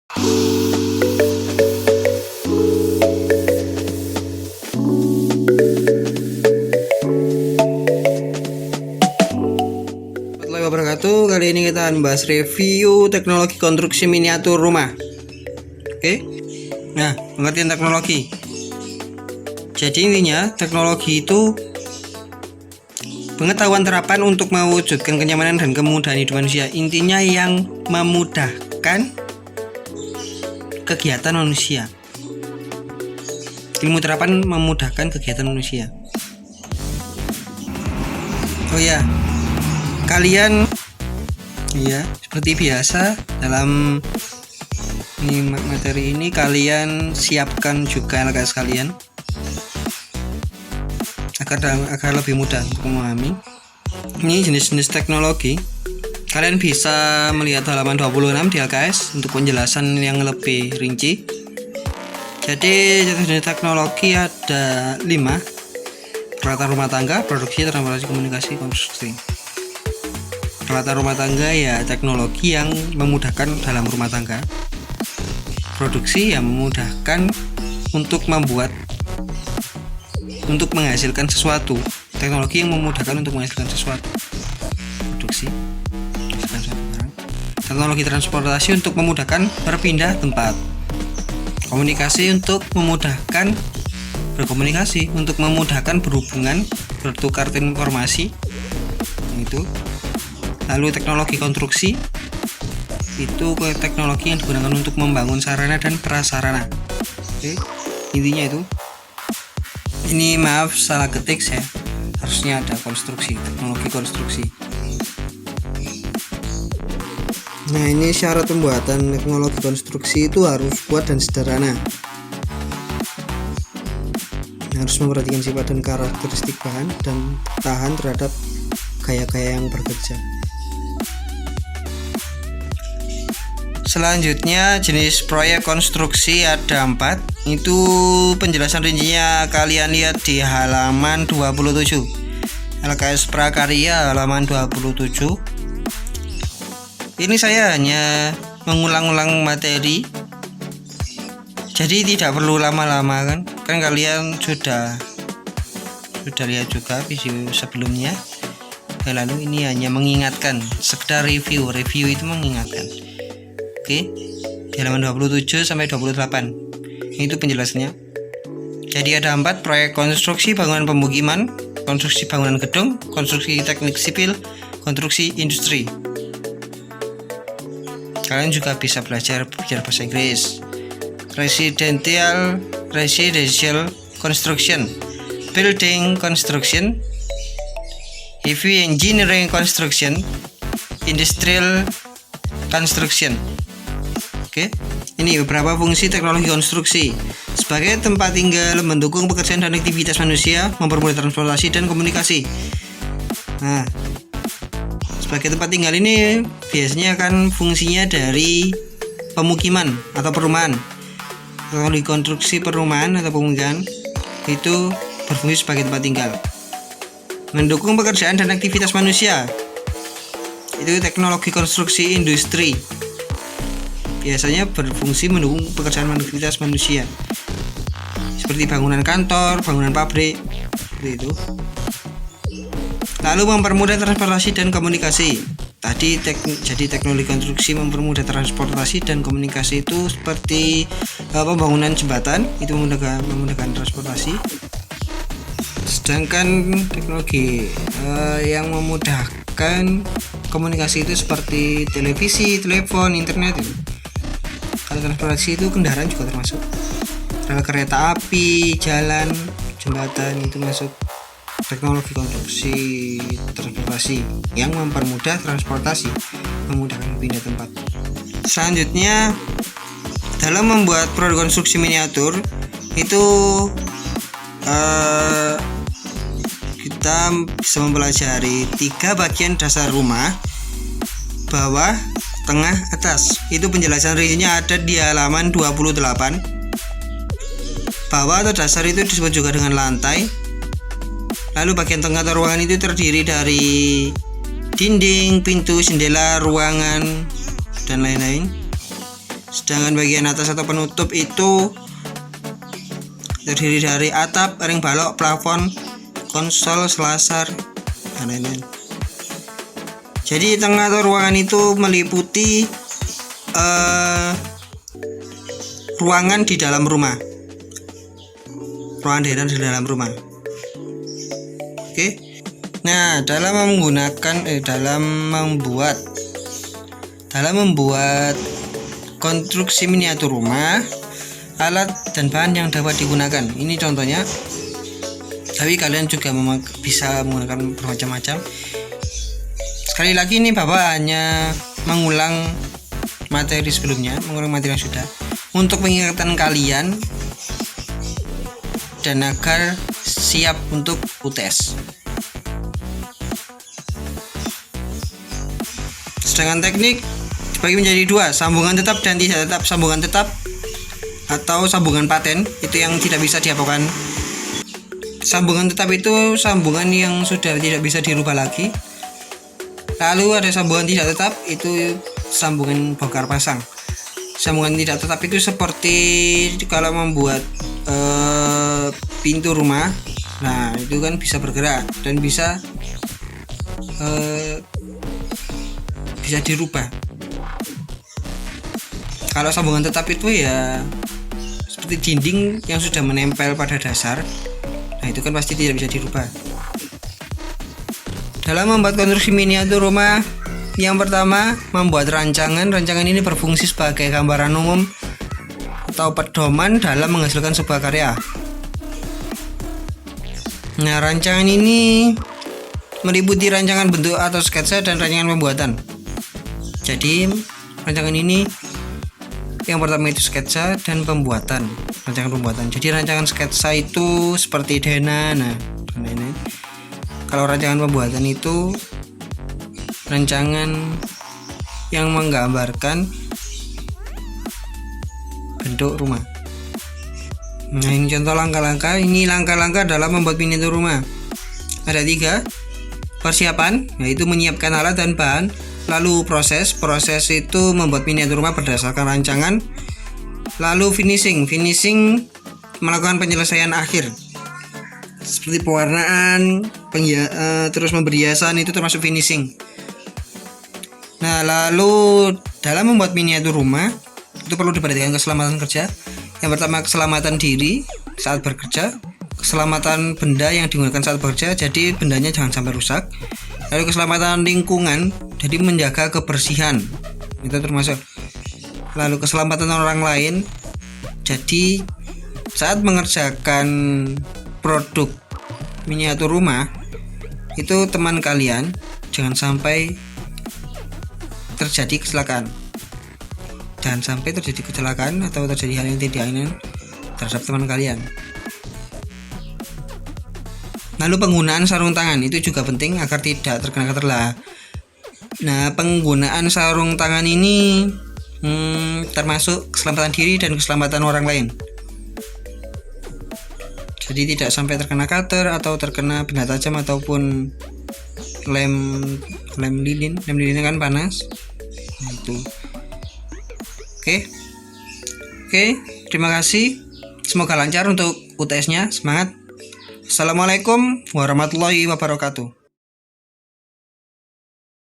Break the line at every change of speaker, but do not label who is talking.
Wabarakatuh. Kali ini kita akan bahas review teknologi konstruksi miniatur rumah. Oke. Nah, pengertian teknologi. Jadi intinya teknologi itu pengetahuan terapan untuk mewujudkan kenyamanan dan kemudahan hidup manusia. Intinya yang memudahkan kegiatan manusia. Ilmu terapan memudahkan kegiatan manusia. Oh ya, kalian ya seperti biasa dalam materi ini kalian siapkan juga LKS kalian agar lebih mudah untuk memahami. Ini jenis-jenis teknologi. Kalian bisa melihat halaman 26 di LKS untuk penjelasan yang lebih rinci. Jadi jenis teknologi ada 5: peralatan rumah tangga, produksi, transportasi, komunikasi, konstruksi. Peralatan rumah tangga ya teknologi yang memudahkan dalam rumah tangga. Produksi yang memudahkan untuk menghasilkan sesuatu. Teknologi yang memudahkan untuk menghasilkan sesuatu. Produksi menghasilkan suatu barang. Teknologi transportasi untuk memudahkan berpindah tempat. Komunikasi untuk memudahkan berkomunikasi, untuk memudahkan berhubungan, bertukar informasi. Itu. Lalu teknologi konstruksi itu teknologi yang digunakan untuk membangun sarana dan prasarana. Oke, intinya itu. Ini maaf salah ketik saya. Harusnya ada konstruksi, teknologi konstruksi. Nah, ini syarat pembuatan teknologi konstruksi itu harus kuat dan sederhana. Harus memperhatikan sifat dan karakteristik bahan dan tahan terhadap gaya-gaya yang bekerja. Selanjutnya jenis proyek konstruksi ada 4. Itu penjelasan rincinya kalian lihat di halaman 27. LKS Prakarya halaman 27. Ini saya hanya mengulang-ulang materi. Jadi tidak perlu lama-lama kan kalian sudah lihat juga video sebelumnya. Lalu ini hanya mengingatkan, sekedar review itu mengingatkan. Oke, di halaman 27 sampai 28 itu penjelasannya. Jadi ada 4: proyek konstruksi bangunan pemukiman, konstruksi bangunan gedung, konstruksi teknik sipil, konstruksi industri. Kalian juga bisa belajar bahasa Inggris. Residential construction, building construction, heavy engineering construction, industrial construction. Oke, ini beberapa fungsi teknologi konstruksi. Sebagai tempat tinggal, mendukung pekerjaan dan aktivitas manusia, mempermudah transportasi dan komunikasi. Nah, sebagai tempat tinggal ini biasanya kan fungsinya dari pemukiman atau perumahan. Teknologi konstruksi perumahan atau pemukiman itu berfungsi sebagai tempat tinggal. Mendukung pekerjaan dan aktivitas manusia. Itu teknologi konstruksi industri. Biasanya berfungsi mendukung pekerjaan aktivitas manusia, seperti bangunan kantor, bangunan pabrik, seperti itu. Lalu mempermudah transportasi dan komunikasi. Jadi teknologi konstruksi mempermudah transportasi dan komunikasi itu seperti pembangunan jembatan, itu memudahkan transportasi. Sedangkan teknologi yang memudahkan komunikasi itu seperti televisi, telepon, internet. Kalau transportasi itu kendaraan juga termasuk. Rel kereta api, jalan, jembatan itu masuk teknologi konstruksi transportasi yang mempermudah transportasi, memudahkan pindah tempat. Selanjutnya, dalam membuat produk konstruksi miniatur itu kita bisa mempelajari 3 bagian dasar rumah: bawah, tengah, atas. Itu penjelasan rincinya ada di halaman 28. Bawah atau dasar itu disebut juga dengan lantai. Lalu bagian tengah atau ruangan itu terdiri dari dinding, pintu, jendela, ruangan, dan lain-lain. Sedangkan bagian atas atau penutup itu terdiri dari atap, ring balok, plafon, konsol, selasar, dan lain-lain. Jadi tengah atau ruangan itu meliputi ruangan di dalam rumah, ruangan di dalam rumah. Oke. Nah, dalam membuat konstruksi miniatur rumah, alat dan bahan yang dapat digunakan. Ini contohnya. Tapi kalian juga bisa menggunakan bermacam-macam. Sekali lagi ini Bapak hanya mengulang materi sebelumnya, mengulang materi yang sudah, untuk mengingatkan kalian dan agar siap untuk UTS. Sedangkan teknik dibagi menjadi dua, sambungan tetap dan tidak tetap. Sambungan tetap atau sambungan paten itu yang tidak bisa dihapuskan. Sambungan tetap itu sambungan yang sudah tidak bisa dirubah lagi. Lalu ada sambungan tidak tetap, itu sambungan bongkar pasang. Sambungan tidak tetap itu seperti kalau membuat pintu rumah. Nah, itu kan bisa bergerak dan bisa dirubah. Kalau sambungan tetap itu ya seperti dinding yang sudah menempel pada dasar. Nah, itu kan pasti tidak bisa dirubah. Dalam membuat konstruksi miniatur rumah, yang pertama membuat rancangan. Rancangan ini berfungsi sebagai gambaran umum atau pedoman dalam menghasilkan sebuah karya. Nah, rancangan ini meliputi rancangan bentuk atau sketsa dan rancangan pembuatan. Jadi rancangan ini yang pertama itu sketsa dan pembuatan, rancangan pembuatan. Jadi rancangan sketsa itu seperti Dena. Nah, ini. Kalau rancangan pembuatan itu rancangan yang menggambarkan bentuk rumah. Nah, ini contoh langkah-langkah. Ini langkah-langkah dalam membuat miniatur rumah. Ada 3. Persiapan, yaitu menyiapkan alat dan bahan. Lalu proses itu membuat miniatur rumah berdasarkan rancangan. Lalu finishing melakukan penyelesaian akhir seperti pewarnaan, terus memberi hiasan, itu termasuk finishing. Nah, lalu dalam membuat miniatur rumah itu perlu diperhatikan keselamatan kerja. Yang pertama, keselamatan diri saat bekerja, keselamatan benda yang digunakan saat bekerja, jadi bendanya jangan sampai rusak. Lalu keselamatan lingkungan, jadi menjaga kebersihan, itu termasuk. Lalu keselamatan orang lain, jadi saat mengerjakan produk miniatur rumah itu teman kalian jangan sampai terjadi kecelakaan. Jangan sampai terjadi kecelakaan atau terjadi hal yang tidak ingin terhadap teman kalian. Lalu penggunaan sarung tangan itu juga penting agar tidak terkena keterlaluan. Nah, penggunaan sarung tangan ini termasuk keselamatan diri dan keselamatan orang lain. Jadi tidak sampai terkena cutter atau terkena benda tajam ataupun lem lilin. Lem lilinnya kan panas. Nah, itu. Oke, terima kasih. Semoga lancar untuk UTS-nya. Semangat. Assalamualaikum warahmatullahi wabarakatuh.